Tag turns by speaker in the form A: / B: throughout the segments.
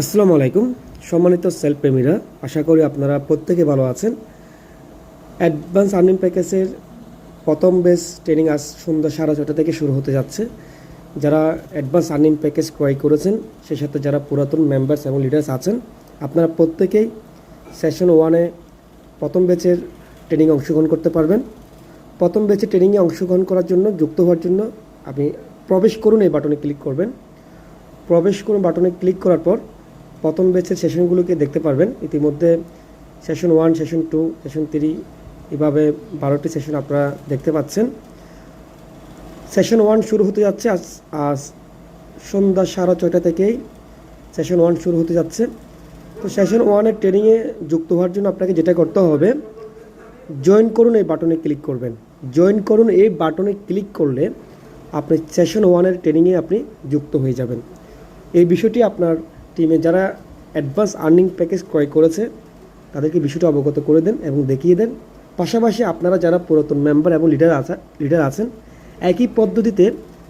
A: আসসালামু আলাইকুম সম্মানিত সেলফ প্রেমীরা, আশা করি আপনারা প্রত্যেকে ভালো আছেন। অ্যাডভান্স আর্নিং প্যাকেজের প্রথম বেস ট্রেনিং আজ সন্ধ্যা 6:30 থেকে শুরু হতে যাচ্ছে। যারা অ্যাডভান্স আর্নিং প্যাকেজ ক্রয় করেছেন, সেই সাথে যারা পুরাতন মেম্বার্স এবং লিডার্স আছেন, আপনারা প্রত্যেকেই সেশন 1-এ প্রথম ব্যাচের ট্রেনিংয়ে অংশগ্রহণ করতে পারবেন। প্রথম ব্যাচের ট্রেনিংয়ে অংশগ্রহণ করার জন্য, যুক্ত হওয়ার জন্য আপনি প্রবেশ করুন এই বাটনে ক্লিক করবেন। প্রবেশ করুন বাটনে ক্লিক করার পর প্রথম ব্যাচের সেশনগুলোকে দেখতে পারবেন। ইতিমধ্যে সেশন 1, সেশন 2, সেশন 3 এভাবে 12টি সেশন আপনারা দেখতে পাচ্ছেন। সেশন 1 শুরু হতে যাচ্ছে আজ সন্ধ্যা 6:30 থেকেই সেশন 1 শুরু হতে যাচ্ছে। তো সেশন 1-এর ট্রেনিংয়ে যুক্ত হওয়ার জন্য আপনাকে যেটা করতে হবে, জয়েন করুন এই বাটনে ক্লিক করবেন। জয়েন করুন এই বাটনে ক্লিক করলে আপনি সেশন 1-এর ট্রেনিংয়ে আপনি যুক্ত হয়ে যাবেন। এই বিষয়টি আপনার টিমে যারা অ্যাডভান্স আর্নিং প্যাকেজ ক্রয় করেছে তাদেরকে বিষয়টি অবগত করে দেন এবং দেখিয়ে দেন। পাশাপাশি আপনারা যারা পুরাতন মেম্বার এবং লিডার আছেন, একই পদ্ধতিতে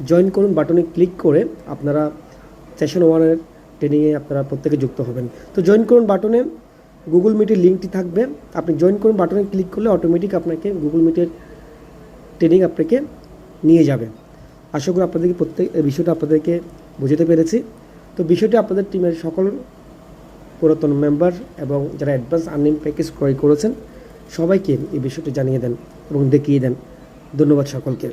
A: জয়েন করুন বাটনে ক্লিক করে আপনারা সেশন 1-এর ট্রেনিংয়ে আপনারা প্রত্যেকে যুক্ত হবেন। তো জয়েন করুন বাটনে গুগল মিটের লিঙ্কটি থাকবে। আপনি জয়েন করুন বাটনে ক্লিক করলে অটোমেটিক আপনাকে গুগল মিটের ট্রেনিং আপনাকে নিয়ে যাবে। আশা করি আপনাদেরকে বিষয়টা আপনাদেরকে বোঝাতে পেরেছি। তো বিষয়টি আপনাদের টিমের সকল পুরাতন মেম্বার এবং যারা অ্যাডভান্স আর্নিং প্যাকেজ ক্রয় করেছেন সবাইকে এই বিষয়টি জানিয়ে দেন এবং দেখিয়ে দেন। ধন্যবাদ সকলকে।